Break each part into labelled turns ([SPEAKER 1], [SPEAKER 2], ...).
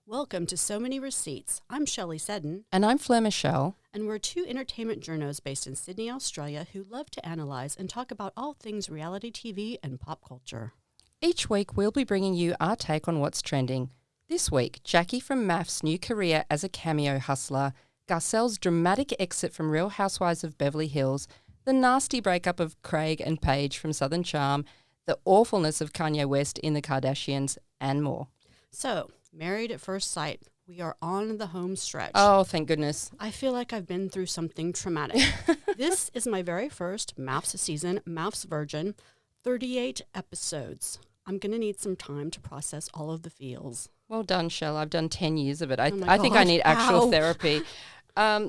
[SPEAKER 1] Welcome to So Many Receipts. I'm Shelley Seddon.
[SPEAKER 2] And I'm Fleur Michelle.
[SPEAKER 1] And we're two entertainment journos based in Sydney, Australia, who love to analyse and talk about all things reality TV and pop culture.
[SPEAKER 2] Each week, we'll be bringing you our take on what's trending. This week, Jacqui from MAFS' new career as a Cameo hustler, Garcelle's dramatic exit from Real Housewives of Beverly Hills, the nasty breakup of Craig and Paige from Southern Charm, the awfulness of Kanye West in The Kardashians, and more.
[SPEAKER 1] So, Married at First Sight. We are on the home stretch.
[SPEAKER 2] Oh, thank goodness.
[SPEAKER 1] I feel like I've been through something traumatic. This is my very first MAFS season, MAFS Virgin, 38 episodes. I'm going to need some time to process all of the feels.
[SPEAKER 2] Well done, Shell. I've done 10 years of it. I
[SPEAKER 1] God.
[SPEAKER 2] think I need actual
[SPEAKER 1] Ow.
[SPEAKER 2] therapy.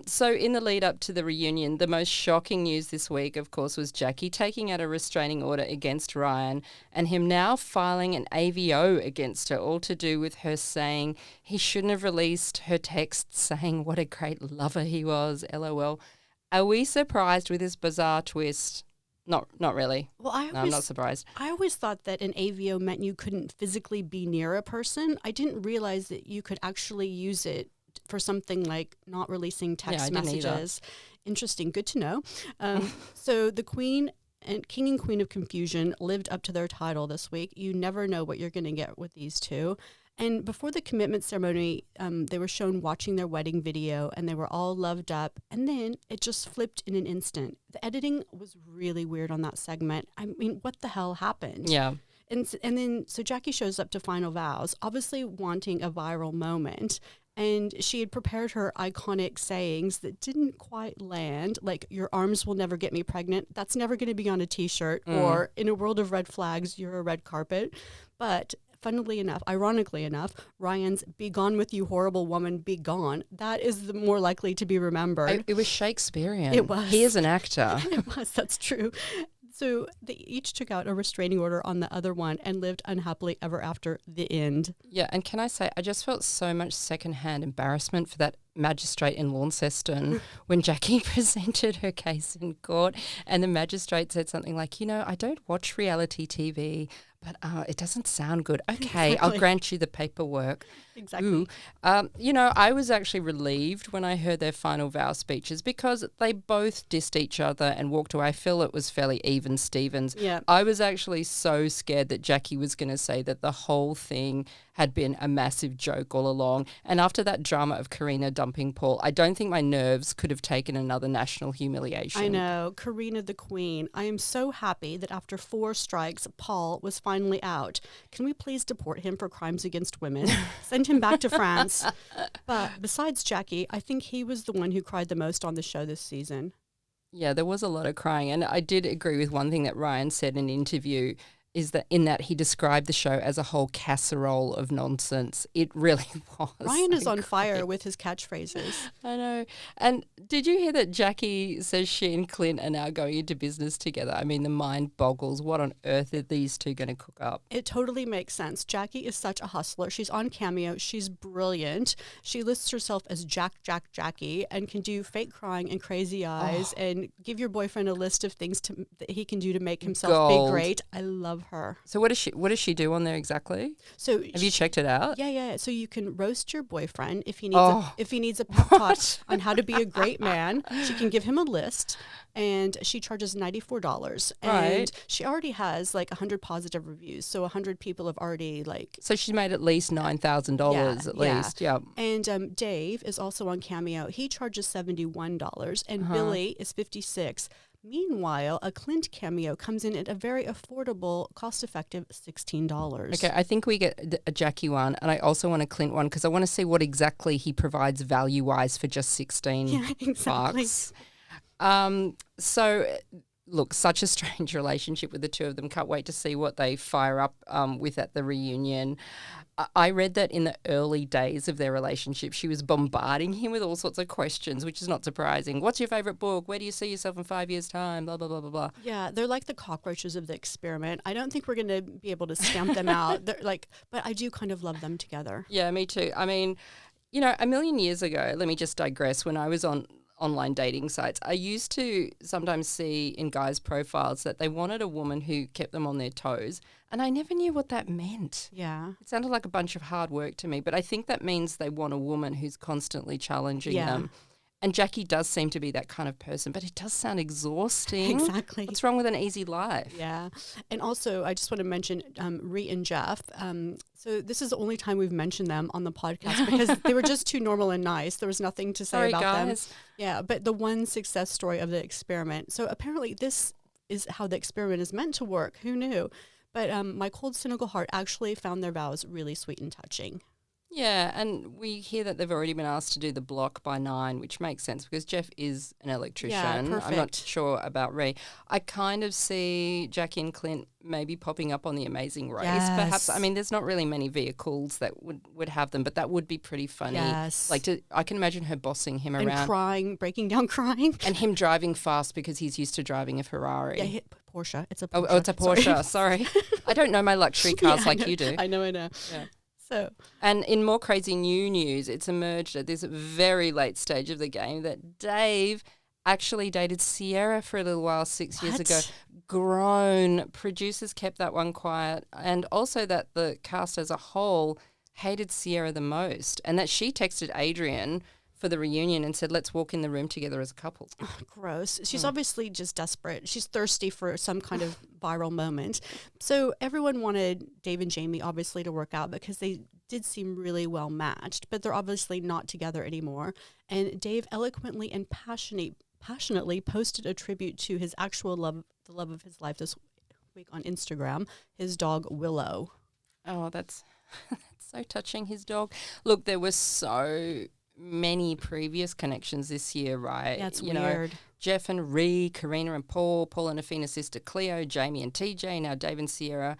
[SPEAKER 2] So in the lead up to the reunion, the most shocking news this week, of course, was Jacqui taking out a restraining order against Ryan and him now filing an AVO against her, all to do with her saying he shouldn't have released her text saying what a great lover he was, LOL. Are we surprised with this bizarre twist? Not really. Well, I'm not surprised.
[SPEAKER 1] I always thought that an AVO meant you couldn't physically be near a person. I didn't realize that you could actually use it for something like not releasing text messages. Interesting. Good to know. So the King and Queen of Confusion lived up to their title this week. You never know what you're going to get with these two. And before the commitment ceremony, they were shown watching their wedding video and they were all loved up. And then it just flipped in an instant. The editing was really weird on that segment. I mean, what the hell happened?
[SPEAKER 2] Yeah.
[SPEAKER 1] And then Jacqui shows up to Final Vows, obviously wanting a viral moment. And she had prepared her iconic sayings that didn't quite land, like, your arms will never get me pregnant. That's never going to be on a T-shirt. Or in a world of red flags, you're a red carpet. But ironically enough, Ryan's "be gone with you, horrible woman, be gone." That is the more likely to be remembered.
[SPEAKER 2] It was Shakespearean.
[SPEAKER 1] It was.
[SPEAKER 2] He is an actor.
[SPEAKER 1] It was. That's true. So they each took out a restraining order on the other one and lived unhappily ever after. The end.
[SPEAKER 2] Yeah, and can I say, I just felt so much secondhand embarrassment for that magistrate in Launceston when Jacqui presented her case in court and the magistrate said something like, I don't watch reality TV, but it doesn't sound good. Okay,
[SPEAKER 1] Exactly.
[SPEAKER 2] I'll grant you the paperwork.
[SPEAKER 1] Exactly.
[SPEAKER 2] Ooh. I was actually relieved when I heard their final vow speeches because they both dissed each other and walked away. I feel it was fairly even Stevens.
[SPEAKER 1] Yeah.
[SPEAKER 2] I was actually so scared that Jacqui was going to say that the whole thing had been a massive joke all along. And after that drama of Karina dumping Paul, I don't think my nerves could have taken another national humiliation.
[SPEAKER 1] I know. Karina the Queen. I am so happy that after 4 strikes, Paul was finally out. Can we please deport him for crimes against women? Send him back to France. But besides Jacqui, I think he was the one who cried the most on the show this season.
[SPEAKER 2] Yeah, there was a lot of crying. And I did agree with one thing that Ryan said in an interview, is that he described the show as a whole casserole of nonsense. It really was.
[SPEAKER 1] Ryan is on fire with his catchphrases.
[SPEAKER 2] I know. And did you hear that Jacqui says she and Clint are now going into business together? I mean, the mind boggles. What on earth are these two going to cook up?
[SPEAKER 1] It totally makes sense. Jacqui is such a hustler. She's on Cameo. She's brilliant. She lists herself as Jacqui and can do fake crying and crazy eyes and give your boyfriend a list of things that he can do to make himself be great. I love her.
[SPEAKER 2] So what does she do on there exactly?
[SPEAKER 1] So
[SPEAKER 2] have you checked it out?
[SPEAKER 1] Yeah. So you can roast your boyfriend if he needs a pep talk on how to be a great man. She can give him a list, and she charges $94. And she already has like 100 positive reviews. So 100 people have already
[SPEAKER 2] So she's made at least $9,000 at least. Yeah.
[SPEAKER 1] And Dave is also on Cameo. He charges $71, and Billy is $56. Meanwhile, a Clint cameo comes in at a very affordable, cost-effective $16.
[SPEAKER 2] Okay, I think we get a Jacqui one, and I also want a Clint one because I want to see what exactly he provides value-wise for just $16. So, look, such a strange relationship with the two of them. Can't wait to see what they fire up with at the reunion. I read that in the early days of their relationship, she was bombarding him with all sorts of questions, which is not surprising. What's your favourite book? Where do you see yourself in 5 years' time? Blah, blah, blah, blah, blah.
[SPEAKER 1] Yeah, they're like the cockroaches of the experiment. I don't think we're going to be able to stamp them out. But I do kind of love them together.
[SPEAKER 2] Yeah, me too. I mean, a million years ago, let me just digress, when I was on online dating sites. I used to sometimes see in guys' profiles that they wanted a woman who kept them on their toes, and I never knew what that meant.
[SPEAKER 1] Yeah.
[SPEAKER 2] It sounded like a bunch of hard work to me, but I think that means they want a woman who's constantly challenging them. And Jacqui does seem to be that kind of person, but it does sound exhausting.
[SPEAKER 1] Exactly.
[SPEAKER 2] What's wrong with an easy life?
[SPEAKER 1] Yeah. And also, I just want to mention Rhea and Jeff. So this is the only time we've mentioned them on the podcast because they were just too normal and nice. There was nothing to say about
[SPEAKER 2] guys.
[SPEAKER 1] them. Yeah, but the one success story of the experiment. So apparently this is how the experiment is meant to work. Who knew? But my cold, cynical heart actually found their vows really sweet and touching.
[SPEAKER 2] Yeah, and we hear that they've already been asked to do the block by 9, which makes sense because Jeff is an electrician.
[SPEAKER 1] Yeah, perfect.
[SPEAKER 2] I'm not sure about Rhea. I kind of see Jacqui and Clint maybe popping up on The Amazing Race.
[SPEAKER 1] Yes.
[SPEAKER 2] Perhaps, I mean, there's not really many vehicles that would have them, but that would be pretty funny.
[SPEAKER 1] Yes.
[SPEAKER 2] Like, I can imagine her bossing him
[SPEAKER 1] and
[SPEAKER 2] around.
[SPEAKER 1] Crying, breaking down crying.
[SPEAKER 2] And him driving fast because he's used to driving a Ferrari.
[SPEAKER 1] Yeah, Porsche. It's a Porsche.
[SPEAKER 2] Oh, it's a Porsche. Sorry. I don't know my luxury cars like you do.
[SPEAKER 1] I know. Yeah.
[SPEAKER 2] And in more crazy new news, it's emerged at this very late stage of the game that Dave actually dated Sierah for a little while 6 years ago. Grown. Producers kept that one quiet. And also that the cast as a whole hated Sierra the most and that she texted Adrian for the reunion and said, let's walk in the room together as a couple.
[SPEAKER 1] Oh, gross. She's obviously just desperate. She's thirsty for some kind of viral moment. So everyone wanted Dave and Jamie obviously to work out because they did seem really well matched, but they're obviously not together anymore. And Dave eloquently and passionately posted a tribute to his actual love, the love of his life this week on Instagram, his dog Willow.
[SPEAKER 2] Oh, that's so touching, his dog. Look, there were so many previous connections this year, right?
[SPEAKER 1] That's weird.
[SPEAKER 2] Jeff and Rhea, Karina and Paul and Awhina's sister Cleo, Jamie and TJ, now Dave and Sierra.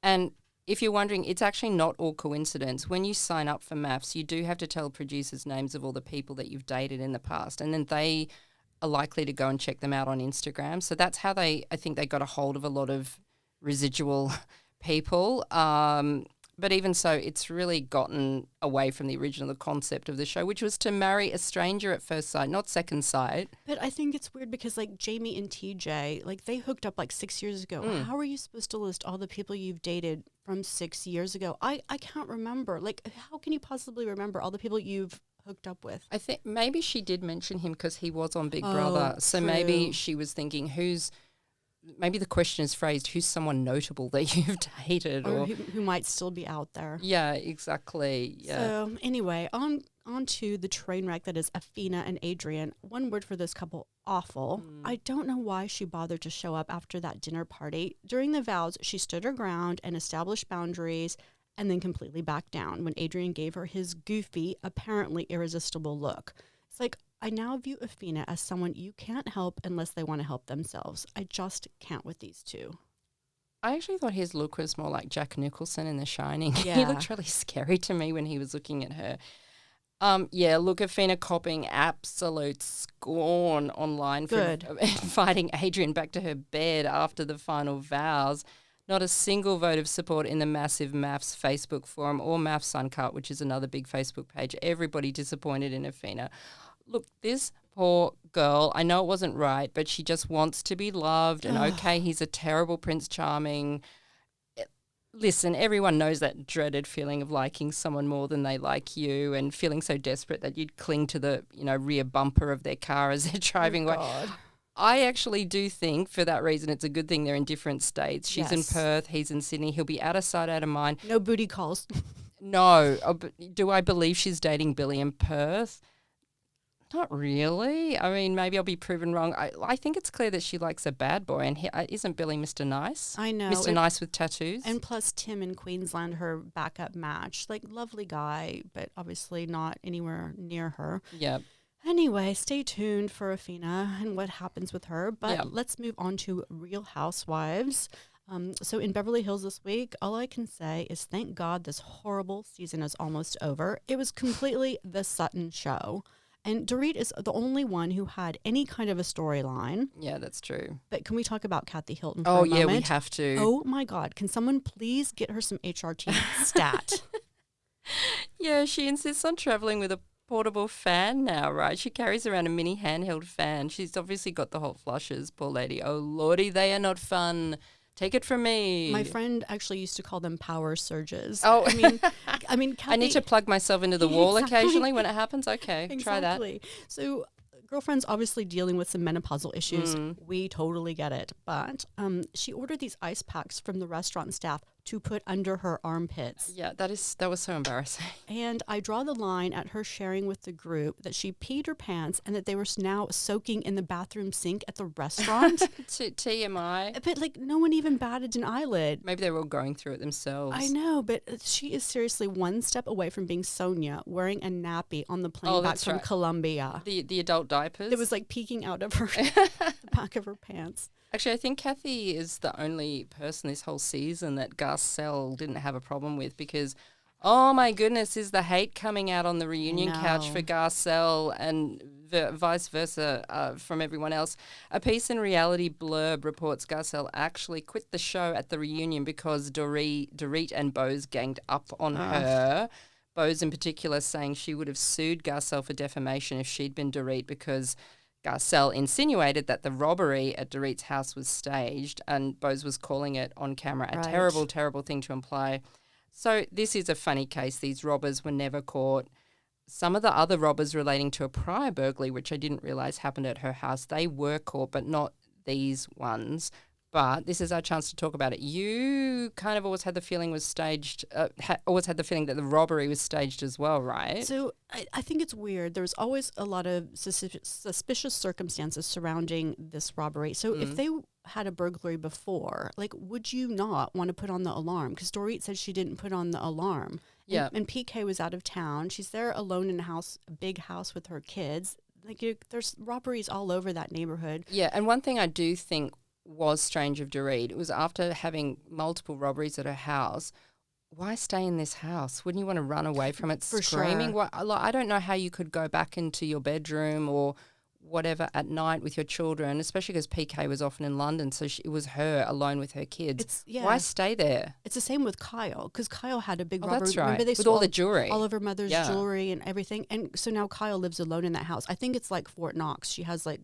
[SPEAKER 2] And if you're wondering, it's actually not all coincidence. When you sign up for MAFS, you do have to tell producers names of all the people that you've dated in the past, and then they are likely to go and check them out on Instagram. So that's how I think they got a hold of a lot of residual people. But even so, it's really gotten away from the original concept of the show, which was to marry a stranger at first sight, not second sight.
[SPEAKER 1] But I think it's weird because, like, Jamie and TJ, like, they hooked up, like, 6 years ago. How are you supposed to list all the people you've dated from 6 years ago? I can't remember. Like, how can you possibly remember all the people you've hooked up with?
[SPEAKER 2] I think maybe she did mention him because he was on Big Brother. So maybe she was thinking, maybe the question is phrased, who's someone notable that you've dated?
[SPEAKER 1] Or who might still be out there.
[SPEAKER 2] Yeah, exactly. Yeah.
[SPEAKER 1] So anyway, on to the train wreck that is Awhina and Adrian. One word for this couple, awful. I don't know why she bothered to show up after that dinner party. During the vows, she stood her ground and established boundaries and then completely backed down when Adrian gave her his goofy, apparently irresistible look. It's like, I now view Awhina as someone you can't help unless they want to help themselves. I just can't with these two.
[SPEAKER 2] I actually thought his look was more like Jack Nicholson in The Shining.
[SPEAKER 1] Yeah.
[SPEAKER 2] He looked really scary to me when he was looking at her. Look, Awhina copping absolute scorn online for inviting Adrian back to her bed after the final vows. Not a single vote of support in the massive MAFS Facebook forum or MAFS Uncut, which is another big Facebook page. Everybody disappointed in Awhina. Look, this poor girl, I know it wasn't right, but she just wants to be loved. And okay, he's a terrible Prince Charming. Listen, everyone knows that dreaded feeling of liking someone more than they like you and feeling so desperate that you'd cling to the, rear bumper of their car as they're driving away. I actually do think for that reason it's a good thing they're in different states. She's in Perth, he's in Sydney. He'll be out of sight, out of mind.
[SPEAKER 1] No booty calls.
[SPEAKER 2] No. Do I believe she's dating Billy in Perth? Not really. I mean, maybe I'll be proven wrong. I think it's clear that she likes a bad boy, and isn't Billy Mr. Nice?
[SPEAKER 1] I know.
[SPEAKER 2] Mr. Nice with tattoos.
[SPEAKER 1] And plus Tim in Queensland, her backup match. Like, lovely guy, but obviously not anywhere near her.
[SPEAKER 2] Yeah.
[SPEAKER 1] Anyway, stay tuned for Awhina and what happens with her. But let's move on to Real Housewives. So in Beverly Hills this week, all I can say is thank God this horrible season is almost over. It was completely the Sutton show. And Dorit is the only one who had any kind of a storyline.
[SPEAKER 2] Yeah, that's true.
[SPEAKER 1] But can we talk about Kathy Hilton for a moment?
[SPEAKER 2] Oh, yeah, we have to.
[SPEAKER 1] Oh, my God. Can someone please get her some HRT stat?
[SPEAKER 2] Yeah, she insists on traveling with a portable fan now, right? She carries around a mini handheld fan. She's obviously got the hot flushes, poor lady. Oh, Lordy, they are not fun. Take it from me.
[SPEAKER 1] My friend actually used to call them power surges.
[SPEAKER 2] Oh,
[SPEAKER 1] I mean, Kathy,
[SPEAKER 2] I need to plug myself into the wall occasionally when it happens. Okay, try that.
[SPEAKER 1] So, girlfriend's obviously dealing with some menopausal issues. We totally get it. But she ordered these ice packs from the restaurant staff to put under her armpits.
[SPEAKER 2] Yeah, that was so embarrassing.
[SPEAKER 1] And I draw the line at her sharing with the group that she peed her pants and that they were now soaking in the bathroom sink at the restaurant.
[SPEAKER 2] TMI.
[SPEAKER 1] But like no one even batted an eyelid.
[SPEAKER 2] Maybe they were all going through it themselves.
[SPEAKER 1] I know, but she is seriously one step away from being Sonia wearing a nappy on the plane back from Colombia.
[SPEAKER 2] The adult diapers?
[SPEAKER 1] It was like peeking out of her the back of her pants.
[SPEAKER 2] Actually, I think Kathy is the only person this whole season that Garcelle didn't have a problem with because, oh my goodness, is the hate coming out on the reunion couch for Garcelle and vice versa from everyone else. A piece in Reality Blurb reports Garcelle actually quit the show at the reunion because Dorit and Bose ganged up on her. Bose in particular saying she would have sued Garcelle for defamation if she'd been Dorit because Garcelle insinuated that the robbery at Dorit's house was staged and Bose was calling it on camera a terrible, terrible thing to imply. So this is a funny case. These robbers were never caught. Some of the other robbers relating to a prior burglary, which I didn't realise happened at her house, they were caught, but not these ones. But this is our chance to talk about it. You kind of always had the feeling was staged, always had the feeling that the robbery was staged as well, right?
[SPEAKER 1] So I think it's weird. There's always a lot of suspicious circumstances surrounding this robbery. So if they had a burglary before, like, would you not want to put on the alarm? Because Dorit said she didn't put on the alarm.
[SPEAKER 2] Yeah.
[SPEAKER 1] And PK was out of town. She's there alone in a big house with her kids. Like, there's robberies all over that neighborhood.
[SPEAKER 2] Yeah, and one thing I do think was strange of Dorit, it was after having multiple robberies at her house, why stay in this house? Wouldn't you want to run away from it screaming?
[SPEAKER 1] Sure.
[SPEAKER 2] I don't know how you could go back into your bedroom or whatever at night with your children, especially because PK was often in London, so it was her alone with her kids. Why stay there?
[SPEAKER 1] It's the same with Kyle, because Kyle had a big robbery.
[SPEAKER 2] That's right.
[SPEAKER 1] Remember they
[SPEAKER 2] with all the jewelry.
[SPEAKER 1] All of her mother's jewelry and everything. And so now Kyle lives alone in that house. I think it's like Fort Knox. She has like...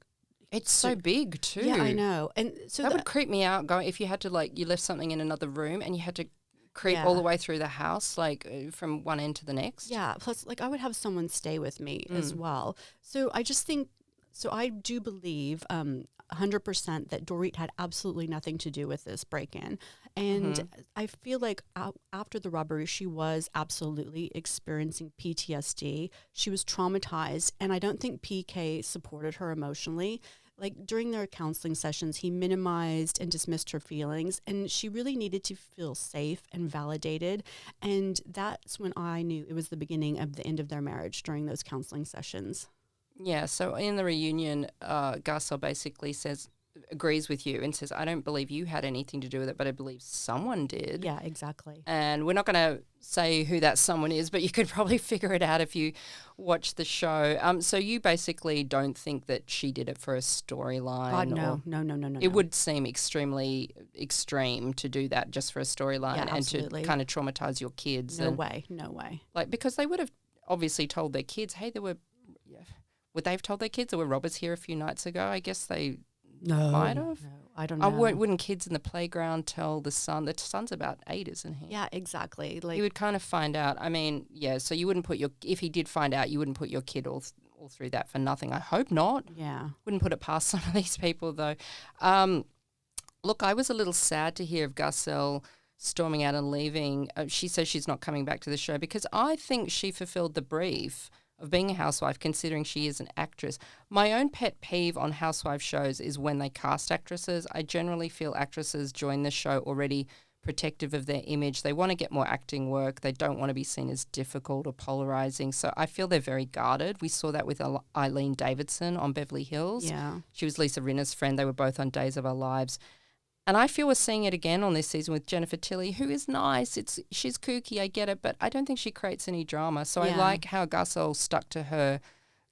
[SPEAKER 2] It's so big too.
[SPEAKER 1] Yeah, I know. And so
[SPEAKER 2] that would creep me out if you had to you left something in another room and you had to creep all the way through the house, from one end to the next.
[SPEAKER 1] Yeah. Plus, I would have someone stay with me as well. So I just think, I do believe 100% that Dorit had absolutely nothing to do with this break-in. And I feel like after the robbery, she was absolutely experiencing PTSD. She was traumatized, and I don't think PK supported her emotionally. Like during their counseling sessions, he minimized and dismissed her feelings, and she really needed to feel safe and validated. And that's when I knew it was the beginning of the end of their marriage during those counseling sessions.
[SPEAKER 2] Yeah, so in the reunion, Garcelle basically agrees with you and says, I don't believe you had anything to do with it, but I believe someone did.
[SPEAKER 1] Yeah, exactly.
[SPEAKER 2] And we're not going to say who that someone is, but you could probably figure it out if you watch the show. So you basically don't think that she did it for a storyline?
[SPEAKER 1] God, no.
[SPEAKER 2] It would seem extremely extreme to do that just for a storyline and to kind of traumatize your kids.
[SPEAKER 1] No way.
[SPEAKER 2] Because they would have obviously told their kids, hey, would they have told their kids there were robbers here a few nights ago? I guess they might have.
[SPEAKER 1] No, I don't know.
[SPEAKER 2] Wouldn't kids in the playground tell the son? The son's about 8, isn't he?
[SPEAKER 1] Yeah, exactly.
[SPEAKER 2] You would kind of find out. I mean, so you wouldn't put if he did find out, you wouldn't put your kid all through that for nothing. I hope not.
[SPEAKER 1] Yeah.
[SPEAKER 2] Wouldn't put it past some of these people, though. Look, I was a little sad to hear of Garcelle storming out and leaving. She says she's not coming back to the show because I think she fulfilled the brief of being a housewife, considering she is an actress. My own pet peeve on housewife shows is when they cast actresses. I generally feel actresses join the show already protective of their image. They want to get more acting work. They don't want to be seen as difficult or polarizing. So I feel they're very guarded. We saw that with Eileen Davidson on Beverly Hills.
[SPEAKER 1] Yeah.
[SPEAKER 2] She was Lisa Rinna's friend. They were both on Days of Our Lives. And I feel we're seeing it again on this season with Jennifer Tilly, who is nice. She's kooky, I get it, but I don't think she creates any drama. So I like how Garcelle stuck to her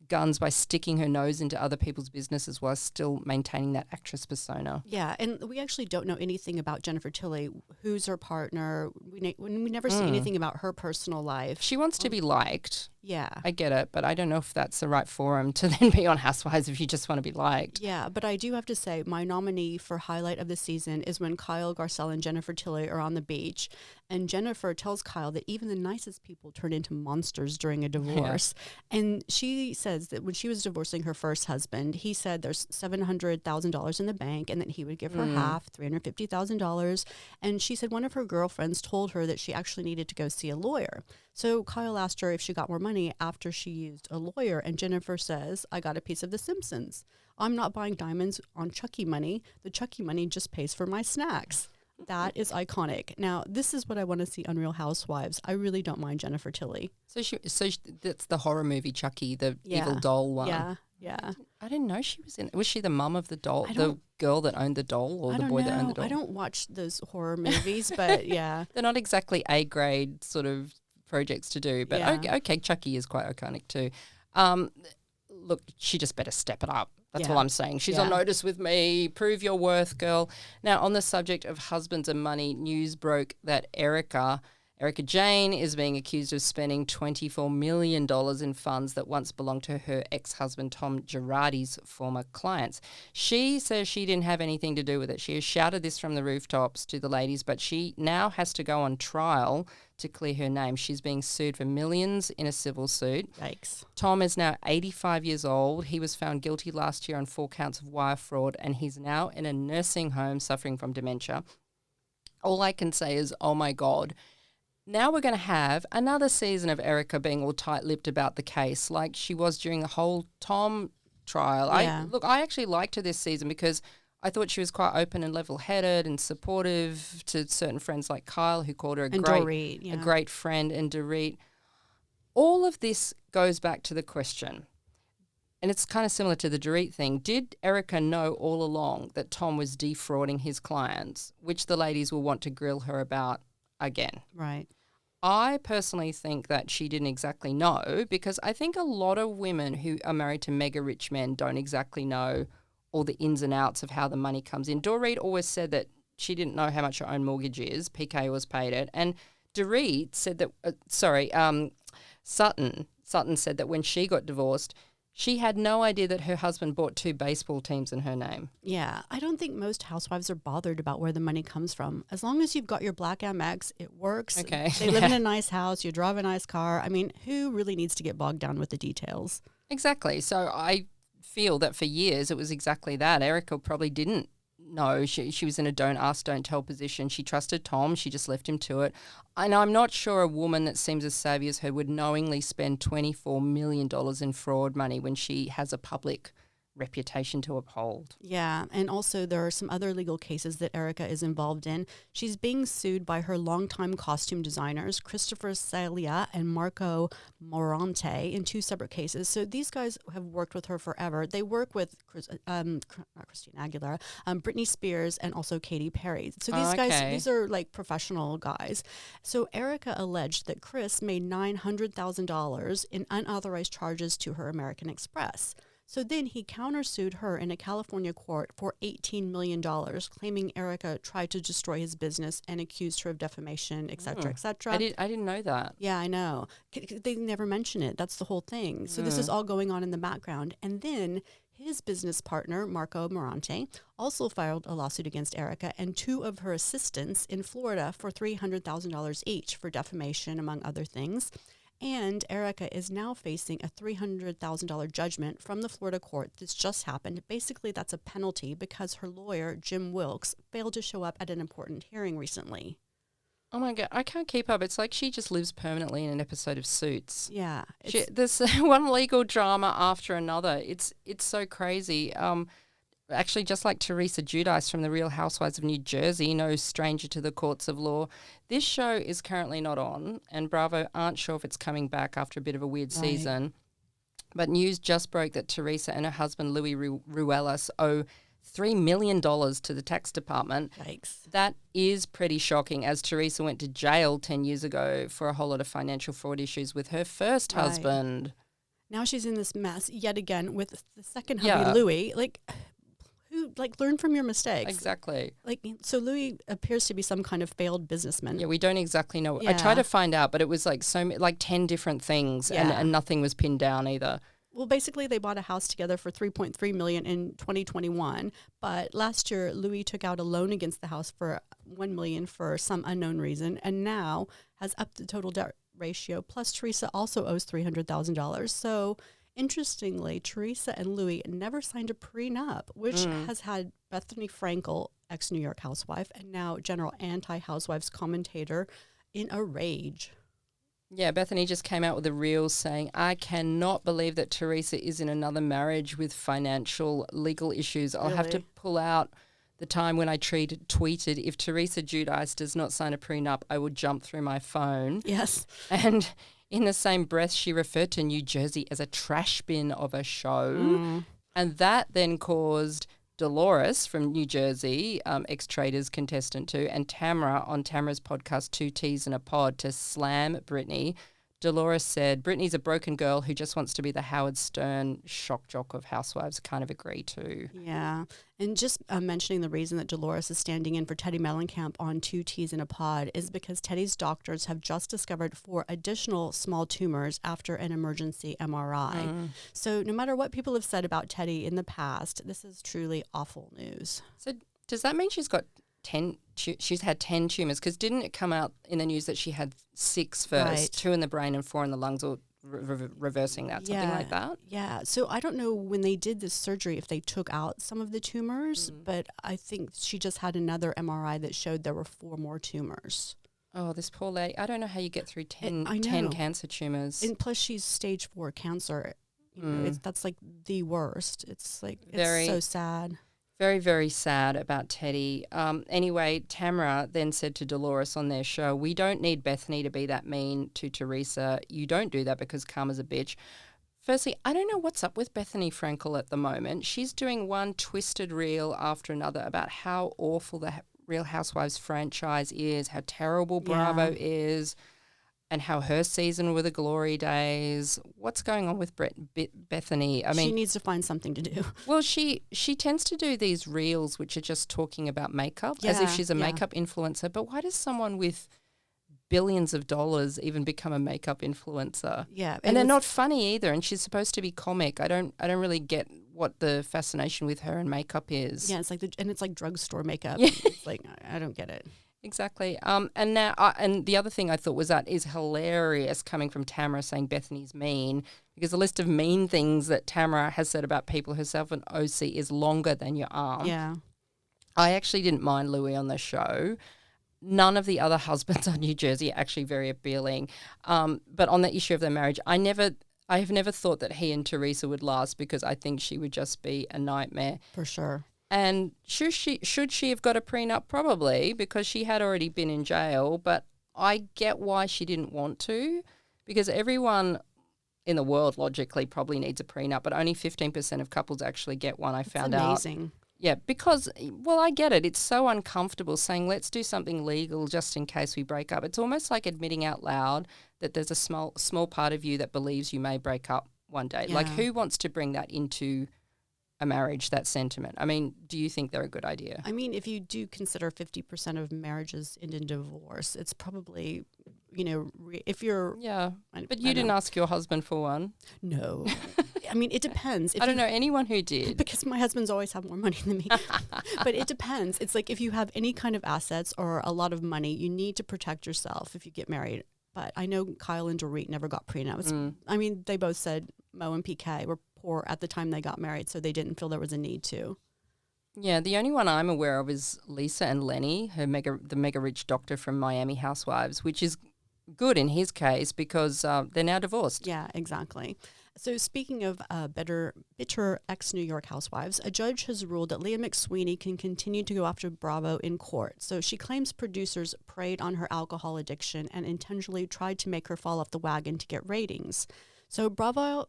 [SPEAKER 2] guns by sticking her nose into other people's businesses while still maintaining that actress persona.
[SPEAKER 1] Yeah, and we actually don't know anything about Jennifer Tilly, who's her partner. We never see anything about her personal life.
[SPEAKER 2] She wants to be liked.
[SPEAKER 1] Yeah.
[SPEAKER 2] I get it, but I don't know if that's the right forum to then be on Housewives if you just want to be liked.
[SPEAKER 1] Yeah, but I do have to say my nominee for highlight of the season is when Kyle, Garcelle, and Jennifer Tilly are on the beach, and Jennifer tells Kyle that even the nicest people turn into monsters during a divorce. Yeah. And she says that when she was divorcing her first husband, he said there's $700,000 in the bank and that he would give her half, $350,000. And she said one of her girlfriends told her that she actually needed to go see a lawyer. So Kyle asked her if she got more money after she used a lawyer, and Jennifer says, I got a piece of The Simpsons. I'm not buying diamonds on Chucky money. The Chucky money just pays for my snacks. That is iconic. Now, this is what I want to see on Real Housewives. I really don't mind Jennifer Tilly.
[SPEAKER 2] So that's the horror movie Chucky, the evil doll one.
[SPEAKER 1] Yeah.
[SPEAKER 2] I didn't know she was in it. Was she the mum of the doll, the girl that owned the doll, or the boy that owned the doll?
[SPEAKER 1] I don't watch those horror movies, but yeah.
[SPEAKER 2] They're not exactly A-grade sort of projects to do, but okay, Chucky is quite iconic too. Look, she just better step it up. That's all I'm saying. She's on notice with me. Prove your worth, girl. Now, on the subject of husbands and money, news broke that Erika Jayne is being accused of spending $24 million in funds that once belonged to her ex-husband Tom Girardi's former clients. She says she didn't have anything to do with it. She has shouted this from the rooftops to the ladies, but she now has to go on trial to clear her name. She's being sued for millions in a civil suit.
[SPEAKER 1] Yikes.
[SPEAKER 2] Tom is now 85 years old. He was found guilty last year on 4 counts of wire fraud, and he's now in a nursing home suffering from dementia. All I can say is, oh my God. Now we're going to have another season of Erika being all tight-lipped about the case like she was during the whole Tom trial.
[SPEAKER 1] Yeah.
[SPEAKER 2] I actually liked her this season because I thought she was quite open and level-headed and supportive to certain friends like Kyle, who called her a great friend, and Dorit. All of this goes back to the question, and it's kind of similar to the Dorit thing. Did Erika know all along that Tom was defrauding his clients, which the ladies will want to grill her about again?
[SPEAKER 1] Right.
[SPEAKER 2] I personally think that she didn't exactly know, because I think a lot of women who are married to mega rich men don't exactly know all the ins and outs of how the money comes in. Dorit always said that she didn't know how much her own mortgage is. PK always paid it. And Dorit said that, Sutton said that when she got divorced, she had no idea that her husband bought 2 baseball teams in her name.
[SPEAKER 1] Yeah, I don't think most housewives are bothered about where the money comes from. As long as you've got your black Amex, it works.
[SPEAKER 2] Okay.
[SPEAKER 1] They live in a nice house. You drive a nice car. I mean, who really needs to get bogged down with the details?
[SPEAKER 2] Exactly. So I feel that for years it was exactly that. Erika probably didn't know. She was in a don't ask, don't tell position. She trusted Tom. She just left him to it. And I'm not sure a woman that seems as savvy as her would knowingly spend $24 million in fraud money when she has a public reputation to uphold.
[SPEAKER 1] Yeah, and also there are some other legal cases that Erika is involved in. She's being sued by her longtime costume designers, Christopher Sierra and Marco Morante, in 2 separate cases. So these guys have worked with her forever. They work with not Christina Aguilera, Britney Spears, and also Katy Perry. So these guys, these are like professional guys. So Erika alleged that Chris made $900,000 in unauthorized charges to her American Express. So then he countersued her in a California court for $18 million, claiming Erika tried to destroy his business and accused her of defamation, et cetera, et cetera.
[SPEAKER 2] I didn't know that.
[SPEAKER 1] Yeah, I know. They never mention it. That's the whole thing. So this is all going on in the background. And then his business partner, Marco Morante, also filed a lawsuit against Erika and 2 of her assistants in Florida for $300,000 each for defamation, among other things. And Erika is now facing a $300,000 judgment from the Florida court. This just happened. Basically, that's a penalty because her lawyer, Jim Wilkes, failed to show up at an important hearing recently.
[SPEAKER 2] Oh, my God. I can't keep up. It's like she just lives permanently in an episode of Suits.
[SPEAKER 1] Yeah.
[SPEAKER 2] There's one legal drama after another. It's so crazy. Actually, just like Theresa Giudice from the Real Housewives of New Jersey, no stranger to the courts of law, this show is currently not on, and Bravo aren't sure if it's coming back after a bit of a weird season. But news just broke that Theresa and her husband, Louis Ruelas, owe $3 million to the tax department.
[SPEAKER 1] Yikes.
[SPEAKER 2] That is pretty shocking, as Theresa went to jail 10 years ago for a whole lot of financial fraud issues with her first husband.
[SPEAKER 1] Now she's in this mess yet again with the second hubby, Louis. Like, who like, learn from your mistakes.
[SPEAKER 2] Exactly.
[SPEAKER 1] Like, so Louis appears to be some kind of failed businessman.
[SPEAKER 2] Yeah, we don't exactly know.
[SPEAKER 1] Yeah.
[SPEAKER 2] I tried to find out, but it was like 10 different things, and nothing was pinned down either.
[SPEAKER 1] Well, basically, they bought a house together for $3.3 million in 2021. But last year, Louis took out a loan against the house for $1 million for some unknown reason, and now has upped the total debt ratio. Plus, Theresa also owes $300,000. So, interestingly, Theresa and Louis never signed a prenup, which has had Bethenny Frankel, ex-New York housewife, and now general anti-housewives commentator, in a rage.
[SPEAKER 2] Yeah, Bethenny just came out with a reel saying, I cannot believe that Theresa is in another marriage with financial legal issues. I'll have to pull out the time when I tweeted, if Theresa Giudice does not sign a prenup, I will jump through my phone.
[SPEAKER 1] Yes.
[SPEAKER 2] And in the same breath, she referred to New Jersey as a trash bin of a show. And that then caused Dolores from New Jersey, ex-Traders contestant too, and Tamara on Tamara's podcast, 2 T's in a Pod, to slam Brittany. Dolores said, Brittany's a broken girl who just wants to be the Howard Stern shock jock of housewives. Kind of agree too.
[SPEAKER 1] Yeah. And just mentioning the reason that Dolores is standing in for Teddi Mellencamp on 2 T's in a Pod is because Teddi's doctors have just discovered 4 additional small tumors after an emergency MRI. So no matter what people have said about Teddi in the past, this is truly awful news.
[SPEAKER 2] So does that mean she's got 10? She's had 10 tumors, because didn't it come out in the news that she had 6 first,
[SPEAKER 1] right.
[SPEAKER 2] 2 in the brain and 4 in the lungs, or reversing that, something like that?
[SPEAKER 1] Yeah. So I don't know when they did this surgery if they took out some of the tumors, but I think she just had another MRI that showed there were 4 more tumors.
[SPEAKER 2] Oh, this poor lady. I don't know how you get through 10 cancer tumors.
[SPEAKER 1] And plus she's stage 4 cancer. You know, that's like the worst. It's like, it's so sad.
[SPEAKER 2] Very, very sad about Teddi. Anyway, Tamara then said to Dolores on their show, we don't need Bethenny to be that mean to Theresa. You don't do that because karma's a bitch. Firstly, I don't know what's up with Bethenny Frankel at the moment. She's doing one twisted reel after another about how awful the Real Housewives franchise is, how terrible Bravo is, and how her season were the glory days. What's going on with Bethenny? I mean,
[SPEAKER 1] she needs to find something to do.
[SPEAKER 2] Well, she tends to do these reels which are just talking about makeup, as if she's a makeup influencer. But why does someone with billions of dollars even become a makeup influencer?
[SPEAKER 1] Yeah,
[SPEAKER 2] and they're not funny either. And she's supposed to be comic. I don't really get what the fascination with her and makeup is.
[SPEAKER 1] Yeah, it's like drugstore makeup. It's like, I don't get it.
[SPEAKER 2] Exactly. And now, and the other thing I thought was that is hilarious coming from Tamara saying Bethenny's mean, because the list of mean things that Tamara has said about people herself and OC is longer than your arm. Yeah. I actually didn't mind Louis on the show. None of the other husbands on New Jersey are actually very appealing. But on the issue of their marriage, I have never thought that he and Theresa would last, because I think she would just be a nightmare.
[SPEAKER 1] For sure.
[SPEAKER 2] And should she have got a prenup? Probably, because she had already been in jail. But I get why she didn't want to, because everyone in the world logically probably needs a prenup, but only 15% of couples actually get one. I found out.
[SPEAKER 1] Amazing.
[SPEAKER 2] Yeah, because, well, I get it. It's so uncomfortable saying let's do something legal just in case we break up. It's almost like admitting out loud that there's a small part of you that believes you may break up one day. Yeah. Like, who wants to bring that into a marriage, that sentiment? I mean, do you think they're a good idea?
[SPEAKER 1] I mean, if you do consider 50% of marriages end in divorce, it's probably, if you're...
[SPEAKER 2] Yeah, but you didn't ask your husband for one.
[SPEAKER 1] No. I mean, it depends.
[SPEAKER 2] I don't know anyone who did.
[SPEAKER 1] Because my husband's always had more money than me. But it depends. It's like if you have any kind of assets or a lot of money, you need to protect yourself if you get married. But I know Kyle and Dorit never got prenups. I mean, they both said Mo and PK were poor at the time they got married, so they didn't feel there was a need to.
[SPEAKER 2] Yeah, the only one I'm aware of is Lisa and Lenny, the mega rich doctor from Miami Housewives, which is good in his case because they're now divorced.
[SPEAKER 1] Yeah, exactly. So speaking of bitter ex-New York housewives, a judge has ruled that Leah McSweeney can continue to go after Bravo in court. So she claims producers preyed on her alcohol addiction and intentionally tried to make her fall off the wagon to get ratings. So Bravo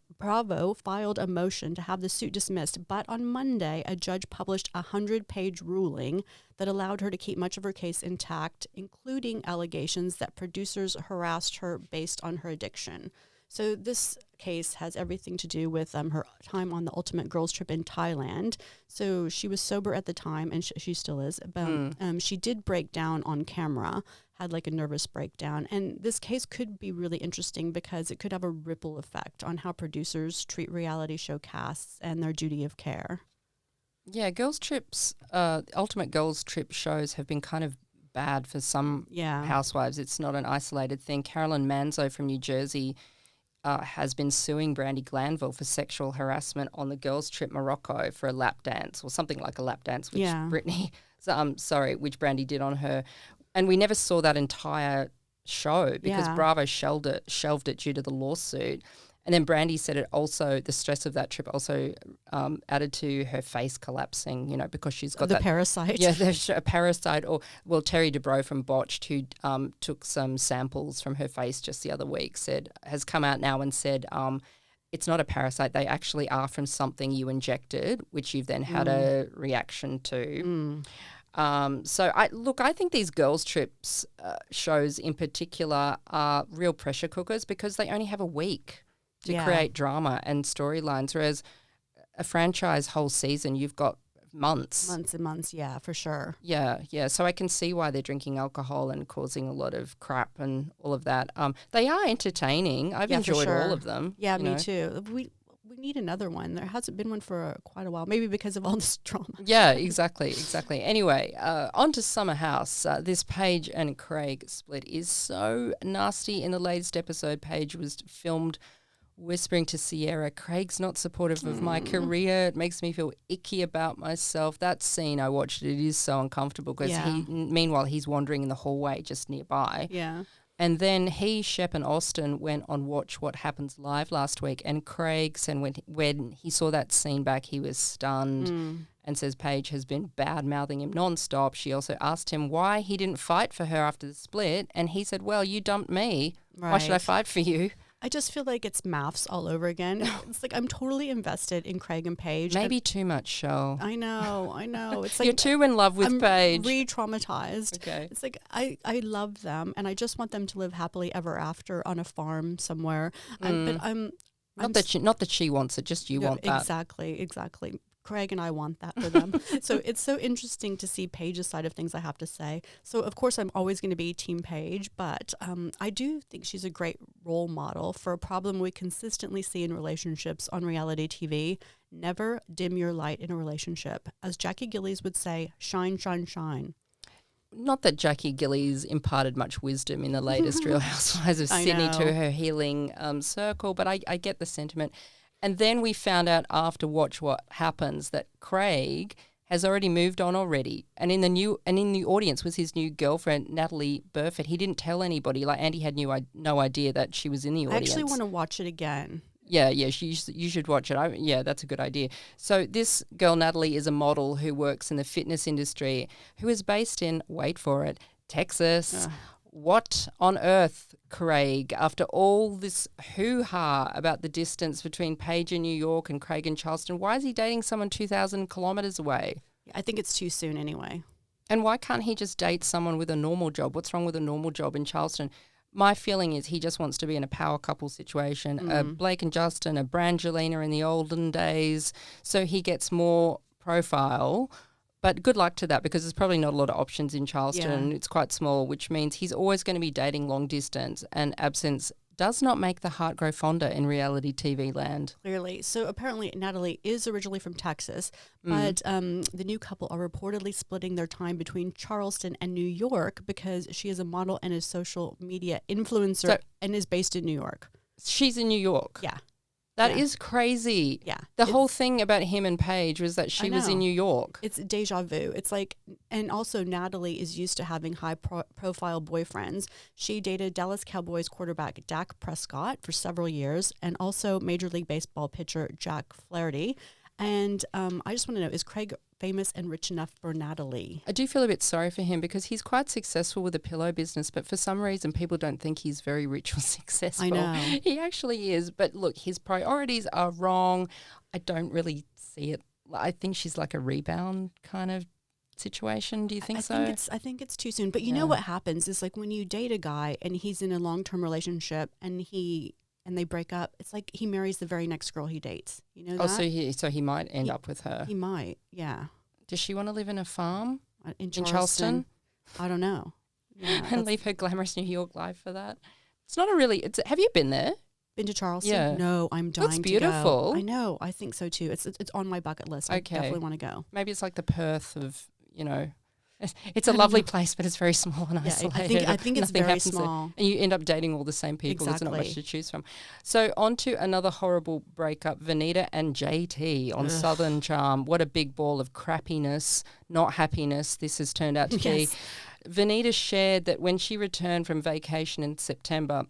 [SPEAKER 1] filed a motion to have the suit dismissed, but on Monday, a judge published a 100-page ruling that allowed her to keep much of her case intact, including allegations that producers harassed her based on her addiction. So this case has everything to do with her time on the ultimate girls trip in Thailand. So she was sober at the time, and she still is. But she did break down on camera, had like a nervous breakdown. And this case could be really interesting because it could have a ripple effect on how producers treat reality show casts and their duty of care.
[SPEAKER 2] Yeah, girls trips, ultimate girls trip shows have been kind of bad for some housewives. It's not an isolated thing. Carolyn Manzo from New Jersey has been suing Brandi Glanville for sexual harassment on the girls' trip Morocco for a lap dance or something like a lap dance, which which Brandi did on her. And we never saw that entire show because Bravo shelved it due to the lawsuit. And then Brandi said it also, the stress of that trip also added to her face collapsing, because she's got
[SPEAKER 1] the parasite.
[SPEAKER 2] Yeah, there's a parasite. Terry Dubrow from Botched, who took some samples from her face just the other week, has come out now and said it's not a parasite. They actually are from something you injected, which you've then had a reaction to. So I think these girls' trips shows in particular are real pressure cookers because they only have a week to create drama and storylines, whereas a franchise whole season, you've got months.
[SPEAKER 1] Months and months, yeah, for sure.
[SPEAKER 2] Yeah. So I can see why they're drinking alcohol and causing a lot of crap and all of that. They are entertaining. I've enjoyed all of them.
[SPEAKER 1] Yeah, me too. We need another one. There hasn't been one for quite a while, maybe because of all this drama.
[SPEAKER 2] Yeah, exactly. Anyway, on to Summer House. This Paige and Craig split is so nasty. In the latest episode, Paige was filmed whispering to Sierra, Craig's not supportive of my career. It makes me feel icky about myself. That scene, I watched it is so uncomfortable because meanwhile, he's wandering in the hallway just nearby.
[SPEAKER 1] Yeah.
[SPEAKER 2] And then Shep and Austin went on Watch What Happens Live last week, and Craig said when he saw that scene back, he was stunned and says Paige has been bad-mouthing him nonstop. She also asked him why he didn't fight for her after the split, and he said, well, you dumped me. Right. Why should I fight for you?
[SPEAKER 1] I just feel like it's MAFS all over again. It's like I'm totally invested in Craig and Paige.
[SPEAKER 2] Maybe too much, show.
[SPEAKER 1] I know. It's like
[SPEAKER 2] you're too in love with Paige.
[SPEAKER 1] I'm re-traumatized. Okay. It's like I love them, and I just want them to live happily ever after on a farm somewhere. But
[SPEAKER 2] not that she wants it, just you want that.
[SPEAKER 1] Exactly. Craig and I want that for them. So it's so interesting to see Paige's side of things, I have to say. So, of course, I'm always going to be Team Paige, but I do think she's a great role model for a problem we consistently see in relationships on reality TV. Never dim your light in a relationship. As Jackie Gillies would say, shine, shine, shine.
[SPEAKER 2] Not that Jackie Gillies imparted much wisdom in the latest Real Housewives of Sydney to her healing circle, but I get the sentiment. And then we found out after Watch What Happens that Craig has already moved on already. And in the audience was his new girlfriend, Natalie Burford. He didn't tell anybody. Like Andy had no idea that she was in the audience.
[SPEAKER 1] I actually want to watch it again.
[SPEAKER 2] Yeah, you should watch it. That's a good idea. So this girl, Natalie, is a model who works in the fitness industry, who is based in, wait for it, Texas. What on earth, Craig, after all this hoo-ha about the distance between Paige in New York and Craig in Charleston, why is he dating someone 2,000 kilometres away?
[SPEAKER 1] I think it's too soon anyway.
[SPEAKER 2] And why can't he just date someone with a normal job? What's wrong with a normal job in Charleston? My feeling is he just wants to be in a power couple situation, a Blake and Justin, a Brangelina in the olden days, so he gets more profile. But good luck to that because there's probably not a lot of options in Charleston. It's quite small, which means he's always going to be dating long distance, and absence does not make the heart grow fonder in reality TV land.
[SPEAKER 1] Clearly. So apparently Natalie is originally from Texas, but the new couple are reportedly splitting their time between Charleston and New York because she is a model and a social media influencer and is based in New York.
[SPEAKER 2] She's in New York?
[SPEAKER 1] Yeah.
[SPEAKER 2] That is crazy.
[SPEAKER 1] Yeah.
[SPEAKER 2] The whole thing about him and Paige was that she was in New York.
[SPEAKER 1] It's deja vu. It's like, and also Natalie is used to having high profile boyfriends. She dated Dallas Cowboys quarterback Dak Prescott for several years and also Major League Baseball pitcher Jack Flaherty. And I just want to know, is Craig famous and rich enough for Natalie?
[SPEAKER 2] I do feel a bit sorry for him because he's quite successful with the pillow business, but for some reason people don't think he's very rich or successful.
[SPEAKER 1] I know.
[SPEAKER 2] He actually is. But look, his priorities are wrong. I don't really see it. I think she's like a rebound kind of situation. Do you think so?
[SPEAKER 1] I think it's too soon. But you know what happens is like when you date a guy and he's in a long-term relationship and and they break up, it's like he marries the very next girl he dates. You know that?
[SPEAKER 2] Oh, so he might end up with her.
[SPEAKER 1] He might, yeah.
[SPEAKER 2] Does she want to live in a farm
[SPEAKER 1] in Charleston? I don't know.
[SPEAKER 2] Yeah, and leave her glamorous New York life for that? It's not a really. Have you been there?
[SPEAKER 1] Been to Charleston?
[SPEAKER 2] Yeah.
[SPEAKER 1] No, I'm dying
[SPEAKER 2] Looks beautiful.
[SPEAKER 1] to go. I know. I think so too. It's on my bucket list. I definitely want to go.
[SPEAKER 2] Maybe it's like the Perth of, it's a lovely place, but it's very small and isolated.
[SPEAKER 1] I think it's very small.
[SPEAKER 2] And you end up dating all the same people.
[SPEAKER 1] Exactly.
[SPEAKER 2] There's not much to choose from. So on to another horrible breakup, Venita and JT on Southern Charm. What a big ball of crappiness, not happiness this has turned out to be. Venita shared that when she returned from vacation in September,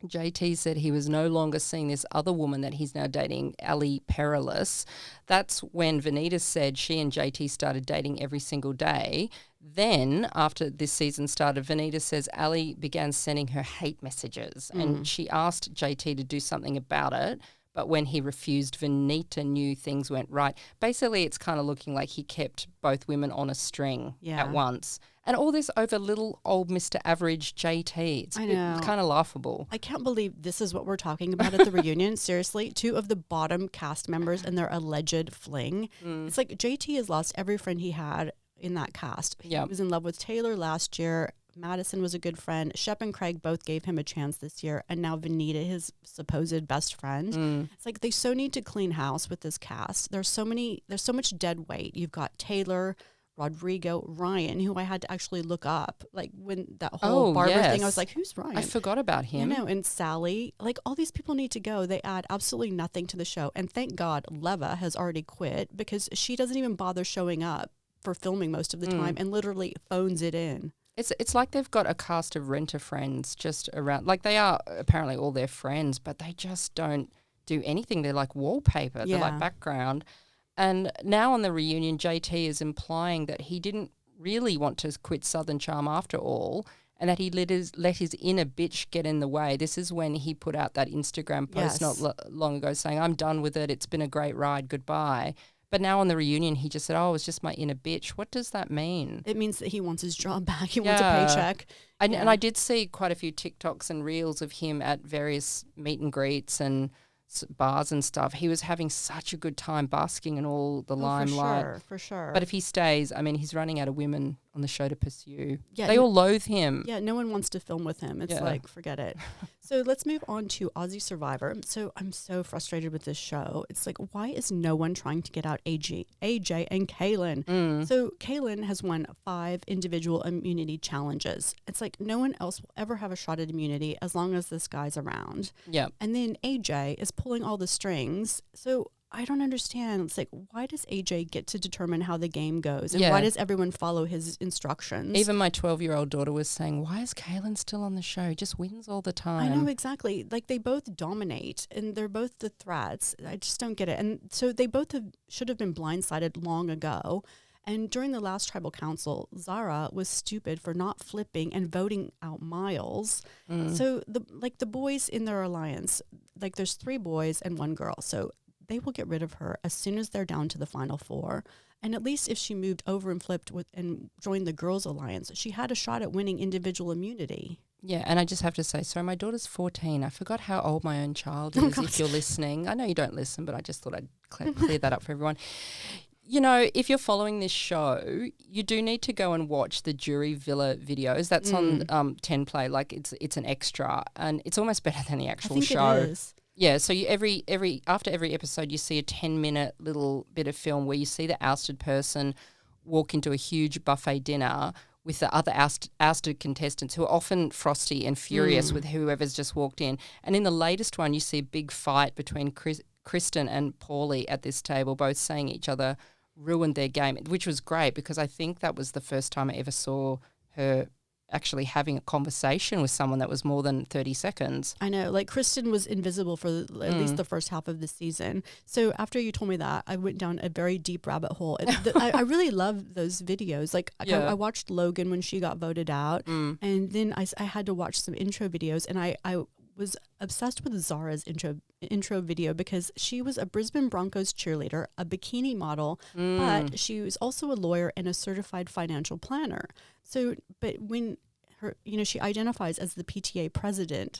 [SPEAKER 2] JT said he was no longer seeing this other woman that he's now dating, Ali Perilous. That's when Venita said she and JT started dating every single day. Then, after this season started, Venita says Ali began sending her hate messages and she asked JT to do something about it. But when he refused, Venita knew things went right. Basically, it's kind of looking like he kept both women on a string at once. And all this over little old Mr. Average JT. It's kind of laughable.
[SPEAKER 1] I can't believe this is what we're talking about at the reunion. Seriously, 2 of the bottom cast members and their alleged fling. It's like JT has lost every friend he had in that cast. He was in love with Taylor last year. Madison was a good friend. Shep and Craig both gave him a chance this year. And now Venita, his supposed best friend. It's like they so need to clean house with this cast. There's so much dead weight. You've got Taylor, Rodrigo, Ryan, who I had to actually look up. Like when that whole barber thing, I was like, who's Ryan?
[SPEAKER 2] I forgot about him.
[SPEAKER 1] And Sally. Like all these people need to go. They add absolutely nothing to the show. And thank God Leva has already quit because she doesn't even bother showing up for filming most of the time and literally phones it in.
[SPEAKER 2] It's like they've got a cast of renter-friends just around. Like they are apparently all their friends, but they just don't do anything. They're like wallpaper. They're like background. And now on the reunion, JT is implying that he didn't really want to quit Southern Charm after all and that he let his inner bitch get in the way. This is when he put out that Instagram post not long ago saying, I'm done with it. It's been a great ride. Goodbye. But now on the reunion, he just said, it was just my inner bitch. What does that mean?
[SPEAKER 1] It means that he wants his job back. He wants a paycheck.
[SPEAKER 2] And I did see quite a few TikToks and reels of him at various meet and greets and bars and stuff. He was having such a good time basking in all the limelight.
[SPEAKER 1] For sure.
[SPEAKER 2] But if he stays, I mean, he's running out of women on the show to pursue. Yeah, they all loathe him.
[SPEAKER 1] Yeah, no one wants to film with him. It's like, forget it. So let's move on to Aussie Survivor. So I'm so frustrated with this show. It's like, why is no one trying to get out AJ and Kaylin? So Kaylin has won 5 individual immunity challenges. It's like no one else will ever have a shot at immunity as long as this guy's around.
[SPEAKER 2] Yeah.
[SPEAKER 1] And then AJ is pulling all the strings. So I don't understand. It's like, why does AJ get to determine how the game goes? And why does everyone follow his instructions?
[SPEAKER 2] Even my 12-year-old daughter was saying, why is Kaylin still on the show? He just wins all the time.
[SPEAKER 1] I know, exactly. Like, they both dominate, and they're both the threats. I just don't get it. And so they both should have been blindsided long ago. And during the last tribal council, Zara was stupid for not flipping and voting out Miles. So, the boys in their alliance, like, there's 3 boys and 1 girl. So they will get rid of her as soon as they're down to the final 4. And at least if she moved over and flipped and joined the girls' alliance, she had a shot at winning individual immunity.
[SPEAKER 2] Yeah, and I just have to say, sorry, my daughter's 14. I forgot how old my own child is, if you're listening. I know you don't listen, but I just thought I'd clear that up for everyone. You know, if you're following this show, you do need to go and watch the Jury Villa videos. That's on 10 Play. Like, it's an extra, and it's almost better than the actual show.
[SPEAKER 1] It is.
[SPEAKER 2] Yeah, so you after every episode, you see a 10-minute little bit of film where you see the ousted person walk into a huge buffet dinner with the other ousted contestants who are often frosty and furious with whoever's just walked in. And in the latest one, you see a big fight between Kristen and Paulie at this table, both saying each other ruined their game, which was great because I think that was the first time I ever saw her actually having a conversation with someone that was more than 30 seconds.
[SPEAKER 1] I know, like Kristen was invisible for at least the first half of the season. So after you told me that, I went down a very deep rabbit hole. I really love those videos. Like I watched Logan when she got voted out, and then I had to watch some intro videos, and I was obsessed with Zara's intro video because she was a Brisbane Broncos cheerleader, a bikini model, but she was also a lawyer and a certified financial planner. So, but when her, she identifies as the PTA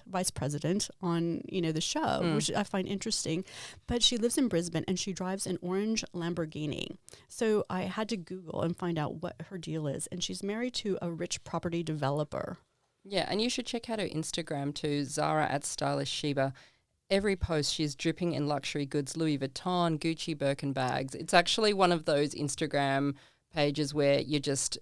[SPEAKER 1] vice president on, the show, which I find interesting. But she lives in Brisbane and she drives an orange Lamborghini. So I had to Google and find out what her deal is. And she's married to a rich property developer.
[SPEAKER 2] Yeah, and you should check out her Instagram too, Zara @StylishSheba. Every post she's dripping in luxury goods, Louis Vuitton, Gucci, Birkin bags. It's actually one of those Instagram pages where you're just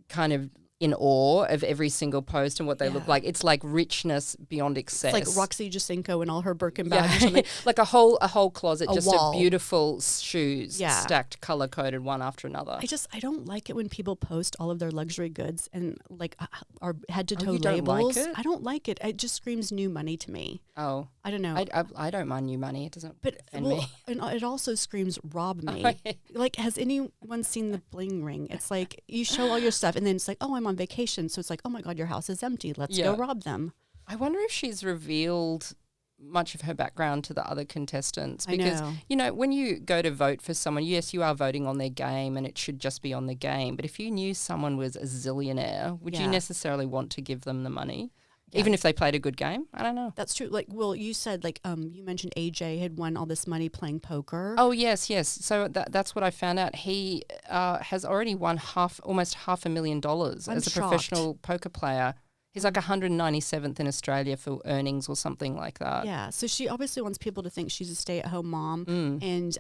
[SPEAKER 2] kind of in awe of every single post and what they look like. It's like richness beyond excess.
[SPEAKER 1] It's like Roxy Jacinko and all her Birkin bags.
[SPEAKER 2] Yeah. Like a whole closet just of beautiful shoes stacked, color coded one after another.
[SPEAKER 1] I don't like it when people post all of their luxury goods and like are head to toe labels.
[SPEAKER 2] Don't like it?
[SPEAKER 1] I don't like it. It just screams new money to me.
[SPEAKER 2] Oh,
[SPEAKER 1] I don't know.
[SPEAKER 2] I don't mind new money. It doesn't offend me.
[SPEAKER 1] And it also screams rob me. Like, has anyone seen the bling ring? It's like you show all your stuff and then it's like, oh, I'm on vacation. So it's like, oh my God, your house is empty. Let's go rob them.
[SPEAKER 2] I wonder if she's revealed much of her background to the other contestants. Because, when you go to vote for someone, yes, you are voting on their game and it should just be on the game. But if you knew someone was a zillionaire, would you necessarily want to give them the money? Yeah. Even if they played a good game? I don't know.
[SPEAKER 1] That's true. Like, well, you said, like, you mentioned AJ had won all this money playing poker.
[SPEAKER 2] Oh, yes. So that's what I found out. He has already won almost $500,000 as a professional poker player. He's like 197th in Australia for earnings or something like that.
[SPEAKER 1] Yeah. So she obviously wants people to think she's a stay-at-home mom, and